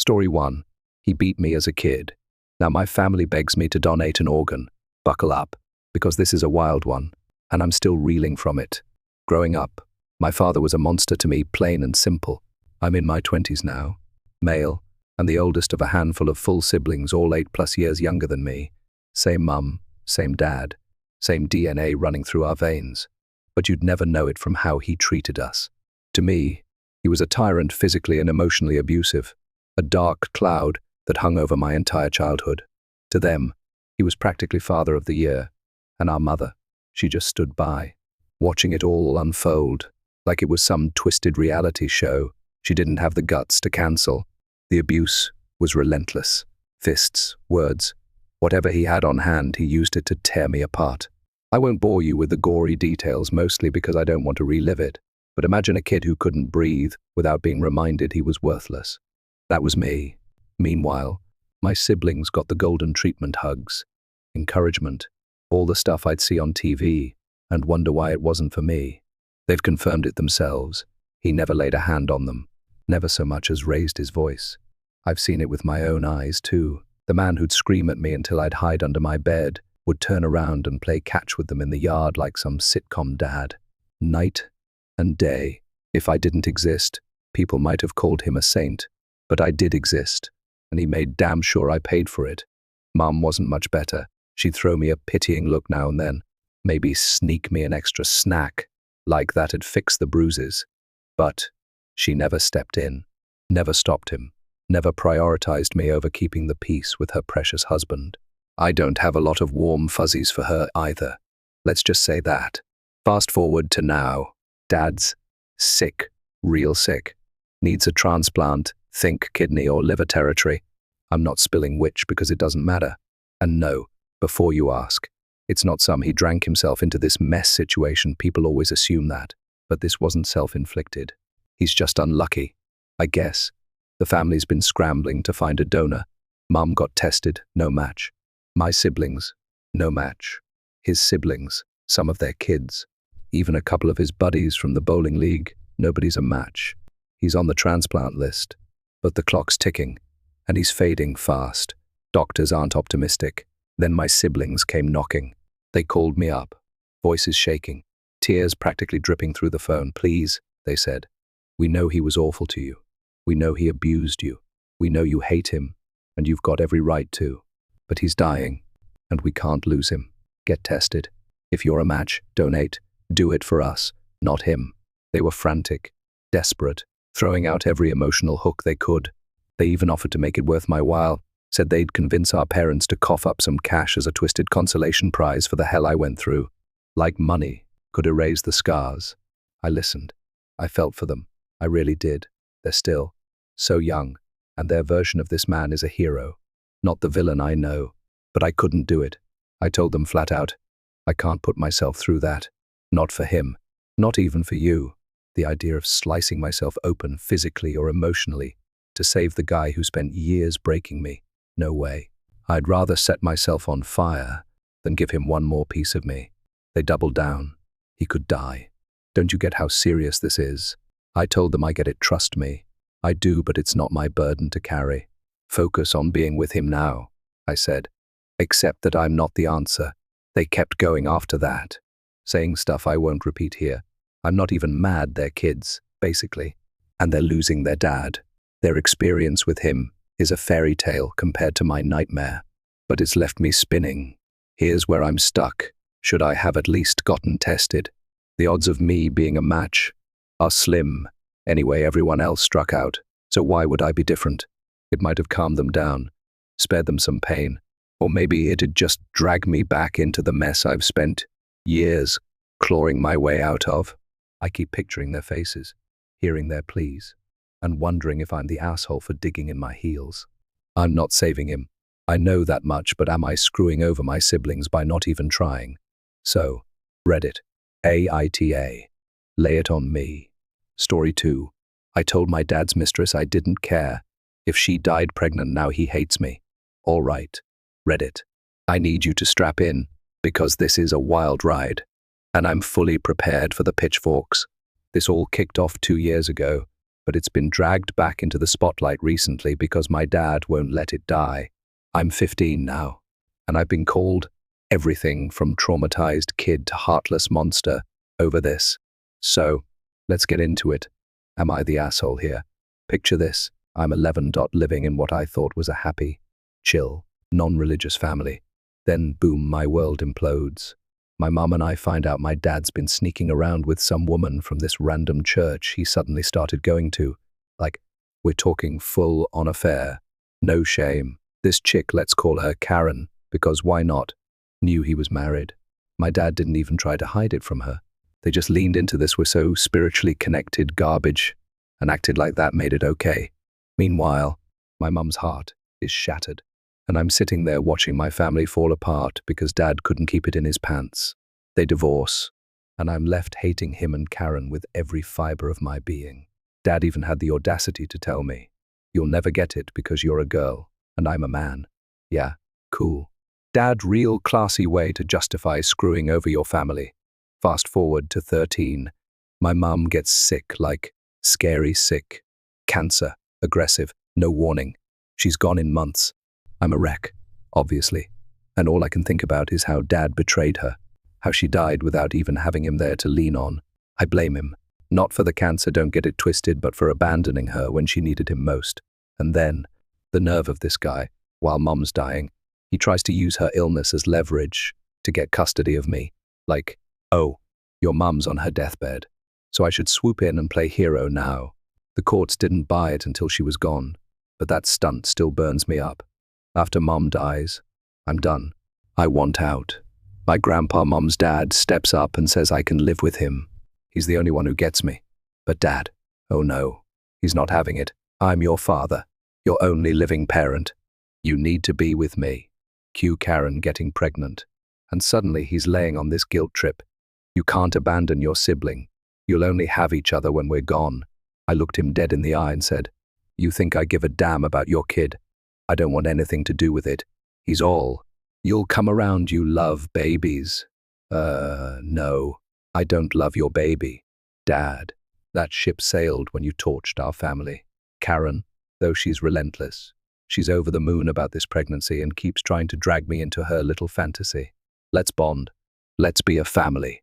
Story 1. He beat me as a kid. Now my family begs me to donate an organ. Buckle up, because this is a wild one, and I'm still reeling from it. Growing up, my father was a monster to me, plain and simple. I'm in my 20s now, male, and the oldest of a handful of full siblings, all 8+ years younger than me. Same mum, same dad, same DNA running through our veins. But you'd never know it from how he treated us. To me, he was a tyrant, physically and emotionally abusive, a dark cloud that hung over my entire childhood. To them, he was practically father of the year, and our mother, she just stood by, watching it all unfold, like it was some twisted reality show she didn't have the guts to cancel. The abuse was relentless. Fists, words, whatever he had on hand, he used it to tear me apart. I won't bore you with the gory details, mostly because I don't want to relive it, but imagine a kid who couldn't breathe without being reminded he was worthless. That was me. Meanwhile, my siblings got the golden treatment: hugs, encouragement, all the stuff I'd see on TV and wonder why it wasn't for me. They've confirmed it themselves. He never laid a hand on them, never so much as raised his voice. I've seen it with my own eyes too. The man who'd scream at me until I'd hide under my bed would turn around and play catch with them in the yard like some sitcom dad. Night and day. If I didn't exist, people might have called him a saint, but I did exist, and he made damn sure I paid for it. Mum wasn't much better. She'd throw me a pitying look now and then, maybe sneak me an extra snack, like that'd fix the bruises. But she never stepped in, never stopped him, never prioritized me over keeping the peace with her precious husband. I don't have a lot of warm fuzzies for her either. Let's just say that. Fast forward to now. Dad's sick, real sick. Needs a transplant, think kidney or liver territory. I'm not spilling which because it doesn't matter. And no, before you ask, it's not some he drank himself into this mess situation. People always assume that. But this wasn't self-inflicted. He's just unlucky, I guess. The family's been scrambling to find a donor. Mum got tested, no match. My siblings, no match. His siblings, some of their kids, even a couple of his buddies from the bowling league, nobody's a match. He's on the transplant list, but the clock's ticking, and he's fading fast. Doctors aren't optimistic. Then my siblings came knocking. They called me up, voices shaking, tears practically dripping through the phone. Please, they said, we know he was awful to you. We know he abused you. We know you hate him, and you've got every right to. But he's dying, and we can't lose him. Get tested. If you're a match, donate. Do it for us, not him. They were frantic, desperate, throwing out every emotional hook they could. They even offered to make it worth my while, said they'd convince our parents to cough up some cash as a twisted consolation prize for the hell I went through. Like money could erase the scars. I listened. I felt for them. I really did. They're still so young, and their version of this man is a hero. Not the villain I know, but I couldn't do it. I told them flat out, I can't put myself through that. Not for him. Not even for you. The idea of slicing myself open physically or emotionally to save the guy who spent years breaking me. No way. I'd rather set myself on fire than give him one more piece of me. They doubled down. He could die. Don't you get how serious this is? I told them I get it, trust me. I do, but it's not my burden to carry. Focus on being with him now, I said. Accept that I'm not the answer. They kept going after that, saying stuff I won't repeat here. I'm not even mad they're kids, basically. And they're losing their dad. Their experience with him is a fairy tale compared to my nightmare. But it's left me spinning. Here's where I'm stuck. Should I have at least gotten tested? The odds of me being a match are slim. Anyway, everyone else struck out, so why would I be different? It might have calmed them down, spared them some pain, or maybe it'd just drag me back into the mess I've spent years clawing my way out of. I keep picturing their faces, hearing their pleas, and wondering if I'm the asshole for digging in my heels. I'm not saving him. I know that much, but am I screwing over my siblings by not even trying? So, Reddit, AITA, lay it on me. Story 2. I told my dad's mistress I didn't care. If she died pregnant, now he hates me. All right. Reddit. I need you to strap in, because this is a wild ride. And I'm fully prepared for the pitchforks. This all kicked off 2 years ago, but it's been dragged back into the spotlight recently because my dad won't let it die. I'm 15 now, and I've been called everything from traumatized kid to heartless monster over this. So, let's get into it. Am I the asshole here? Picture this. I'm 11. Living in what I thought was a happy, chill, non-religious family. Then, boom, my world implodes. My mum and I find out my dad's been sneaking around with some woman from this random church he suddenly started going to. Like, we're talking full-on affair. No shame. This chick, let's call her Karen, because why not? Knew he was married. My dad didn't even try to hide it from her. They just leaned into this we're so spiritually connected garbage and acted like that made it okay. Meanwhile, my mum's heart is shattered, and I'm sitting there watching my family fall apart because dad couldn't keep it in his pants. They divorce, and I'm left hating him and Karen with every fiber of my being. Dad even had the audacity to tell me, "You'll never get it because you're a girl, and I'm a man." Yeah, cool. Dad, real classy way to justify screwing over your family. Fast forward to 13. My mum gets sick, like scary sick. Cancer, aggressive, no warning. She's gone in months. I'm a wreck, obviously. And all I can think about is how dad betrayed her. How she died without even having him there to lean on. I blame him. Not for the cancer, don't get it twisted, but for abandoning her when she needed him most. And then, the nerve of this guy, while mum's dying, he tries to use her illness as leverage to get custody of me. Like, oh, your mum's on her deathbed, so I should swoop in and play hero now. The courts didn't buy it until she was gone, but that stunt still burns me up. After mum dies, I'm done. I want out. My grandpa, mum's dad, steps up and says I can live with him. He's the only one who gets me. But dad, oh no, he's not having it. I'm your father, your only living parent. You need to be with me. Cue Karen getting pregnant. And suddenly he's laying on this guilt trip. You can't abandon your sibling. You'll only have each other when we're gone. I looked him dead in the eye and said, "You think I give a damn about your kid? I don't want anything to do with it. He's all. You'll come around, you love babies." No, I don't love your baby. Dad, that ship sailed when you torched our family. Karen, though she's relentless, she's over the moon about this pregnancy and keeps trying to drag me into her little fantasy. Let's bond. Let's be a family.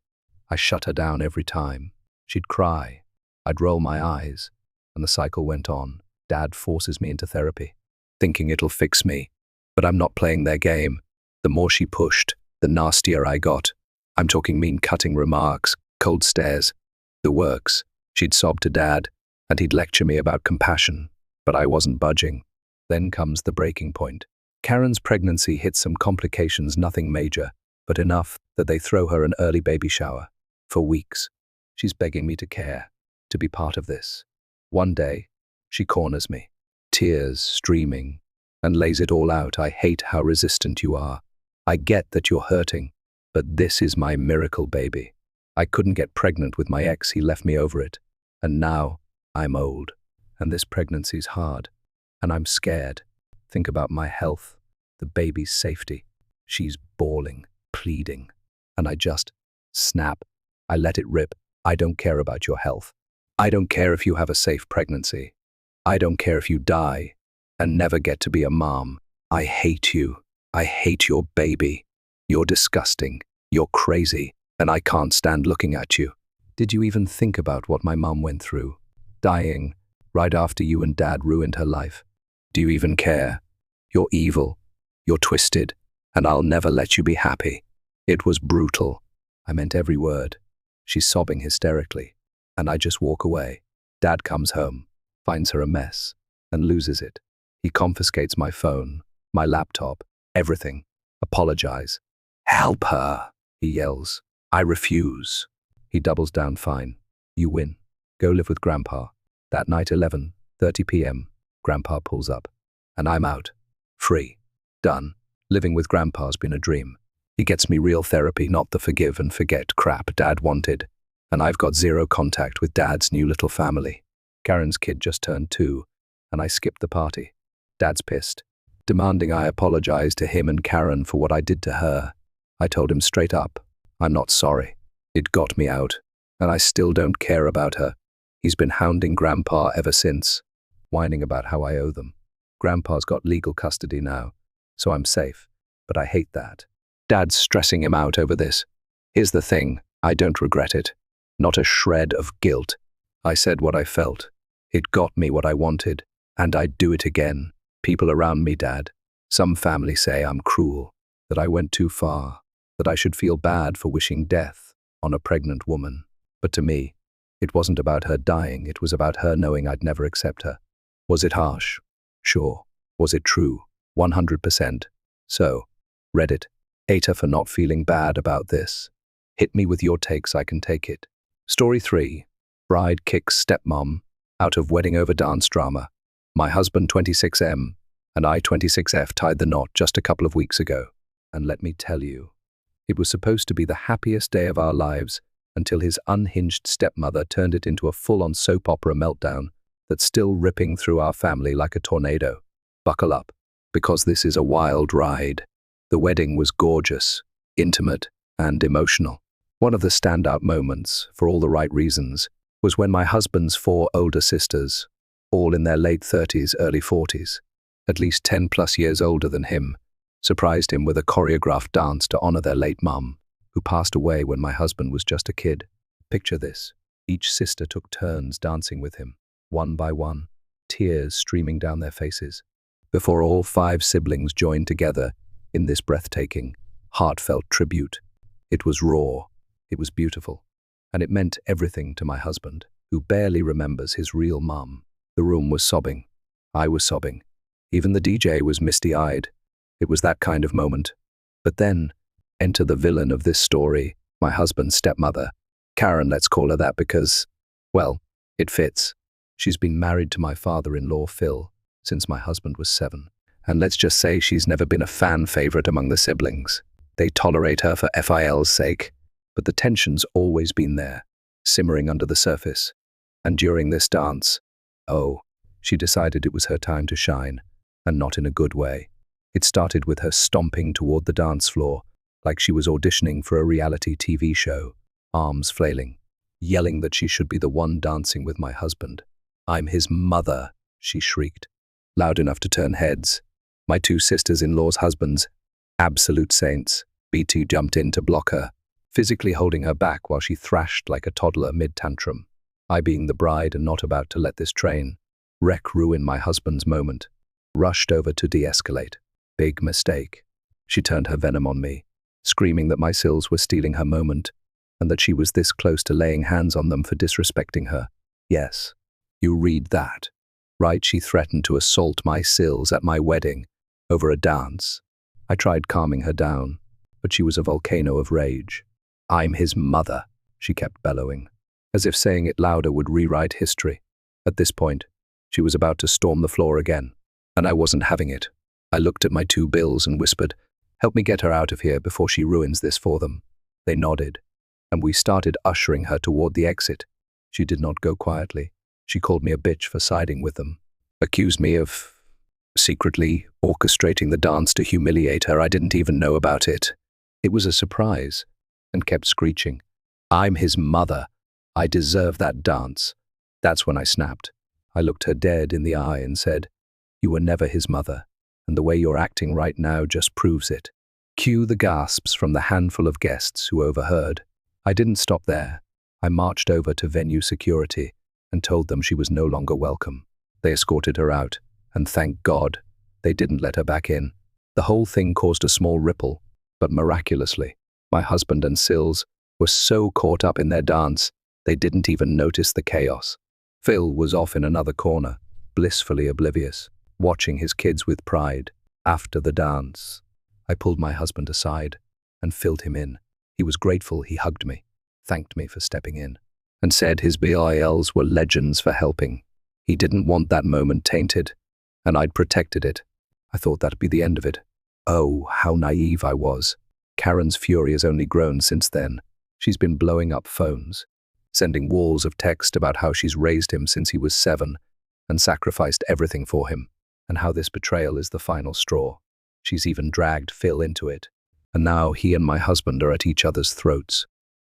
I shut her down every time. She'd cry. I'd roll my eyes. And the cycle went on. Dad forces me into therapy, thinking it'll fix me. But I'm not playing their game. The more she pushed, the nastier I got. I'm talking mean cutting remarks, cold stares, the works. She'd sob to Dad, and he'd lecture me about compassion. But I wasn't budging. Then comes the breaking point. Karen's pregnancy hits some complications, nothing major, but enough that they throw her an early baby shower. For weeks, she's begging me to care, to be part of this. One day, she corners me, tears streaming, and lays it all out. "I hate how resistant you are. I get that you're hurting, but this is my miracle baby. I couldn't get pregnant with my ex, he left me over it. And now, I'm old, and this pregnancy's hard, and I'm scared. Think about my health, the baby's safety." She's bawling, pleading, and I just snap. I let it rip. I don't care about your health. I don't care if you have a safe pregnancy. I don't care if you die and never get to be a mom. I hate you. I hate your baby. You're disgusting. You're crazy, and I can't stand looking at you. Did you even think about what my mom went through? Dying right after you and Dad ruined her life. Do you even care? You're evil. You're twisted, and I'll never let you be happy. It was brutal. I meant every word. She's sobbing hysterically, and I just walk away. Dad comes home, finds her a mess, and loses it. He confiscates my phone, my laptop, everything. Apologize. "Help her," he yells. I refuse. He doubles down, "Fine. You win. Go live with Grandpa." That night, 11:30 p.m., Grandpa pulls up, and I'm out. Free. Done. Living with Grandpa's been a dream. He gets me real therapy, not the forgive and forget crap Dad wanted. And I've got zero contact with Dad's new little family. Karen's kid just turned 2, and I skipped the party. Dad's pissed, demanding I apologize to him and Karen for what I did to her. I told him straight up, I'm not sorry. It got me out, and I still don't care about her. He's been hounding Grandpa ever since, whining about how I owe them. Grandpa's got legal custody now, so I'm safe, but I hate that. Dad's stressing him out over this. Here's the thing, I don't regret it. Not a shred of guilt. I said what I felt. It got me what I wanted, and I'd do it again. People around me, Dad. Some family say I'm cruel, that I went too far, that I should feel bad for wishing death on a pregnant woman. But to me, it wasn't about her dying, it was about her knowing I'd never accept her. Was it harsh? Sure. Was it true? 100%. So, Reddit, hate her for not feeling bad about this. Hit me with your takes, I can take it. Story 3. Bride kicks stepmom out of wedding over dance drama. My husband 26M and I 26F tied the knot just a couple of weeks ago. And let me tell you, it was supposed to be the happiest day of our lives until his unhinged stepmother turned it into a full-on soap opera meltdown that's still ripping through our family like a tornado. Buckle up, because this is a wild ride. The wedding was gorgeous, intimate, and emotional. One of the standout moments, for all the right reasons, was when my husband's 4 older sisters, all in their late 30s, early 40s, at least 10+ years older than him, surprised him with a choreographed dance to honor their late mum, who passed away when my husband was just a kid. Picture this. Each sister took turns dancing with him, one by one, tears streaming down their faces, before all 5 siblings joined together in this breathtaking, heartfelt tribute. It was raw, it was beautiful, and it meant everything to my husband, who barely remembers his real mum. The room was sobbing. I was sobbing. Even the DJ was misty-eyed. It was that kind of moment. But then, enter the villain of this story, my husband's stepmother. Karen, let's call her that because, well, it fits. She's been married to my father-in-law, Phil, since my husband was 7. And let's just say she's never been a fan favorite among the siblings. They tolerate her for FIL's sake, but the tension's always been there, simmering under the surface. And during this dance, she decided it was her time to shine, and not in a good way. It started with her stomping toward the dance floor, like she was auditioning for a reality TV show, arms flailing, yelling that she should be the one dancing with my husband. I'm his mother, she shrieked, loud enough to turn heads. My 2 sisters-in-law's husbands, absolute saints, BT jumped in to block her, physically holding her back while she thrashed like a toddler mid-tantrum. I, being the bride and not about to let this wreck ruin my husband's moment, rushed over to de-escalate. Big mistake. She turned her venom on me, screaming that my sills were stealing her moment and that she was this close to laying hands on them for disrespecting her. Yes, you read that. Right, she threatened to assault my sills at my wedding over a dance. I tried calming her down, but she was a volcano of rage. I'm his mother, she kept bellowing, as if saying it louder would rewrite history. At this point, she was about to storm the floor again, and I wasn't having it. I looked at my 2 bills and whispered, "Help me get her out of here before she ruins this for them." They nodded, and we started ushering her toward the exit. She did not go quietly. She called me a bitch for siding with them, accused me of secretly orchestrating the dance to humiliate her. I didn't even know about it. It was a surprise, and kept screeching, "I'm his mother. I deserve that dance." That's when I snapped. I looked her dead in the eye and said, "You were never his mother, and the way you're acting right now just proves it." Cue the gasps from the handful of guests who overheard. I didn't stop there. I marched over to venue security and told them she was no longer welcome. They escorted her out, and thank God, they didn't let her back in. The whole thing caused a small ripple, but miraculously, my husband and Sills were so caught up in their dance, they didn't even notice the chaos. Phil was off in another corner, blissfully oblivious, watching his kids with pride. After the dance, I pulled my husband aside and filled him in. He was grateful. He hugged me, thanked me for stepping in, and said his BILs were legends for helping. He didn't want that moment tainted, and I'd protected it. I thought that'd be the end of it. Oh, how naive I was. Karen's fury has only grown since then. She's been blowing up phones, sending walls of text about how she's raised him since he was 7 and sacrificed everything for him, and how this betrayal is the final straw. She's even dragged Phil into it. And now he and my husband are at each other's throats.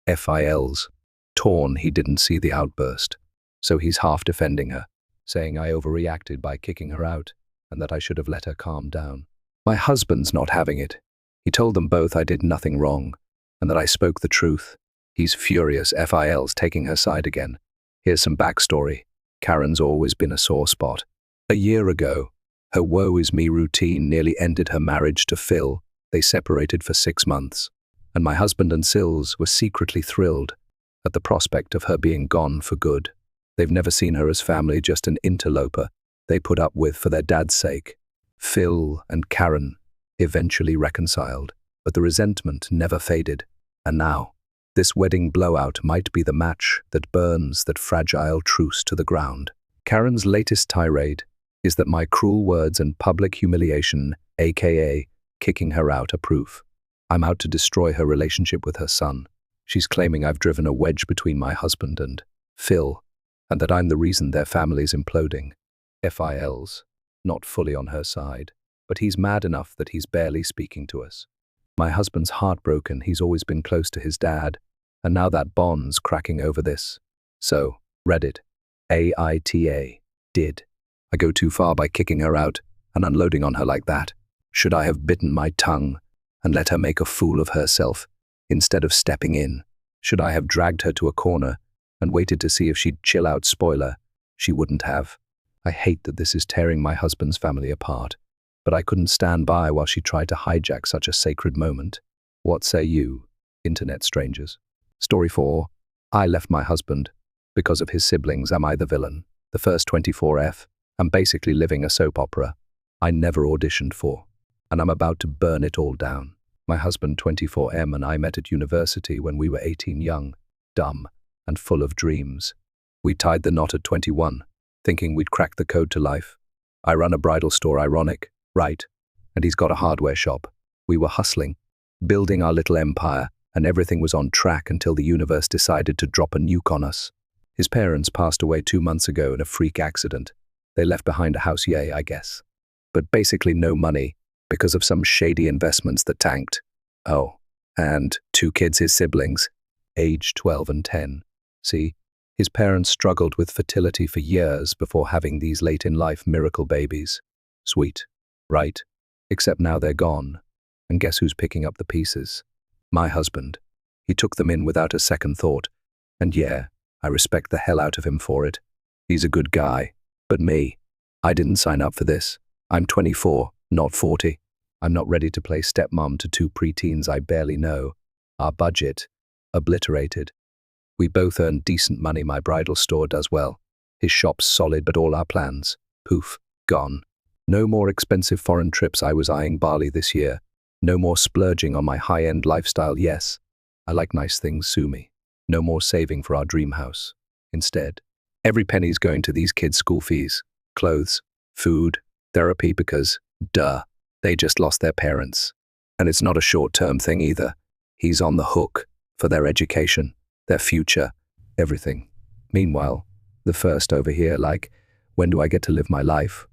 FILs. Torn, he didn't see the outburst. So he's half defending her, saying I overreacted by kicking her out and that I should have let her calm down. My husband's not having it. He told them both I did nothing wrong and that I spoke the truth. He's furious. FIL's taking her side again. Here's some backstory. Karen's always been a sore spot. A year ago, her woe is me routine nearly ended her marriage to Phil. They separated for 6 months, and my husband and Sills were secretly thrilled at the prospect of her being gone for good. They've never seen her as family, just an interloper they put up with for their dad's sake. Phil and Karen eventually reconciled, but the resentment never faded. And now, this wedding blowout might be the match that burns that fragile truce to the ground. Karen's latest tirade is that my cruel words and public humiliation, aka kicking her out, are proof. I'm out to destroy her relationship with her son. She's claiming I've driven a wedge between my husband and Phil, and that I'm the reason their family's imploding. FIL's not fully on her side, but he's mad enough that he's barely speaking to us. My husband's heartbroken. He's always been close to his dad, and now that bond's cracking over this. So, Reddit, AITA, did I go too far by kicking her out and unloading on her like that? Should I have bitten my tongue and let her make a fool of herself instead of stepping in? Should I have dragged her to a corner and waited to see if she'd chill out? Spoiler, she wouldn't have. I hate that this is tearing my husband's family apart, but I couldn't stand by while she tried to hijack such a sacred moment. What say you, internet strangers? Story 4. I left my husband because of his siblings. Am I the villain? The first 24F. I'm basically living a soap opera I never auditioned for, and I'm about to burn it all down. My husband, 24M, and I met at university when we were 18, young, dumb, and full of dreams. We tied the knot at 21, thinking we'd crack the code to life. I run a bridal store, ironic, right? And he's got a hardware shop. We were hustling, building our little empire, and everything was on track until the universe decided to drop a nuke on us. His parents passed away 2 months ago in a freak accident. They left behind a house, yay, I guess. But basically no money because of some shady investments that tanked. Oh, and 2 kids, his siblings, aged 12 and 10. See, his parents struggled with fertility for years before having these late-in-life miracle babies. Sweet, right? Except now they're gone. And guess who's picking up the pieces? My husband. He took them in without a second thought. And yeah, I respect the hell out of him for it. He's a good guy. But me, I didn't sign up for this. I'm 24, not 40. I'm not ready to play stepmom to 2 preteens I barely know. Our budget, obliterated. We both earn decent money. My bridal store does well. His shop's solid, but all our plans, poof, gone. No more expensive foreign trips. I was eyeing Bali this year. No more splurging on my high-end lifestyle. Yes, I like nice things, sue me. No more saving for our dream house. Instead, every penny's going to these kids' school fees, clothes, food, therapy, because, duh, they just lost their parents. And it's not a short-term thing either. He's on the hook for their education, their future, everything. Meanwhile, the first over here, like, when do I get to live my life?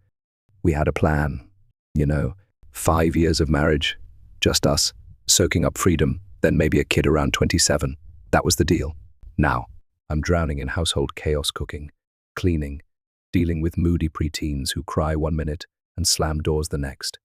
We had a plan, 5 years of marriage, just us, soaking up freedom, then maybe a kid around 27. That was the deal. Now, I'm drowning in household chaos, cooking, cleaning, dealing with moody preteens who cry 1 minute and slam doors the next.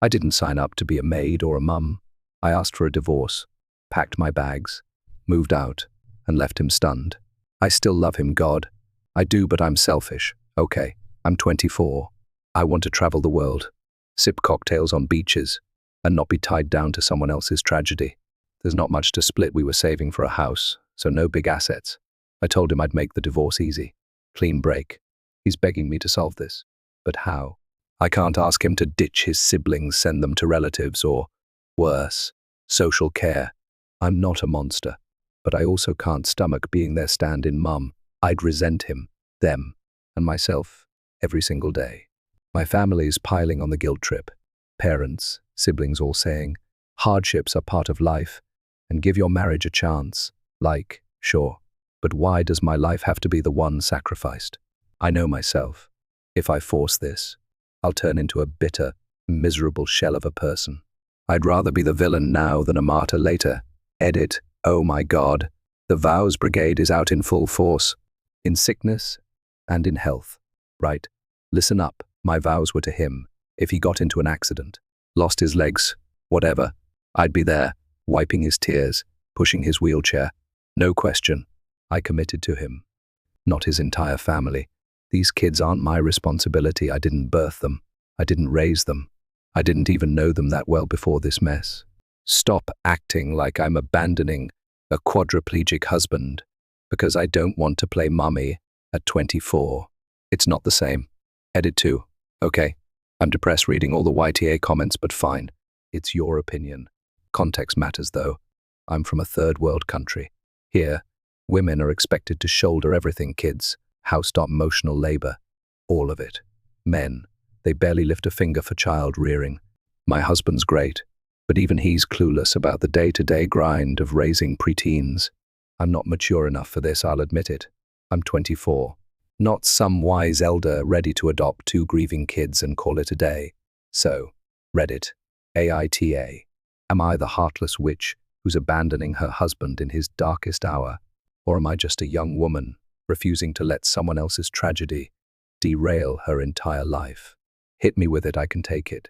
I didn't sign up to be a maid or a mum. I asked for a divorce, packed my bags, moved out, and left him stunned. I still love him, God. I do, but I'm selfish. Okay, I'm 24. I want to travel the world, sip cocktails on beaches, and not be tied down to someone else's tragedy. There's not much to split. We were saving for a house, so no big assets. I told him I'd make the divorce easy. Clean break. He's begging me to solve this. But how? I can't ask him to ditch his siblings, send them to relatives, or, worse, social care. I'm not a monster, but I also can't stomach being their stand-in mum. I'd resent him, them, and myself every single day. My family's piling on the guilt trip. Parents, siblings all saying, hardships are part of life, and give your marriage a chance. Like, sure, but why does my life have to be the one sacrificed? I know myself. If I force this, I'll turn into a bitter, miserable shell of a person. I'd rather be the villain now than a martyr later. Edit, oh my God, the Vows Brigade is out in full force. In sickness and in health. Right? Listen up. My vows were to him. If he got into an accident, lost his legs, whatever, I'd be there, wiping his tears, pushing his wheelchair. No question. I committed to him. Not his entire family. These kids aren't my responsibility. I didn't birth them. I didn't raise them. I didn't even know them that well before this mess. Stop acting like I'm abandoning a quadriplegic husband because I don't want to play mummy at 24. It's not the same. Edit 2. Okay. I'm depressed reading all the YTA comments, but fine. It's your opinion. Context matters, though. I'm from a third world country. Here, women are expected to shoulder everything, kids, emotional labor, all of it. Men, they barely lift a finger for child rearing. My husband's great, but even he's clueless about the day-to-day grind of raising preteens. I'm not mature enough for this, I'll admit it. I'm 24. Not some wise elder ready to adopt 2 grieving kids and call it a day. So, Reddit, AITA. Am I the heartless witch who's abandoning her husband in his darkest hour? Or am I just a young woman refusing to let someone else's tragedy derail her entire life? Hit me with it, I can take it.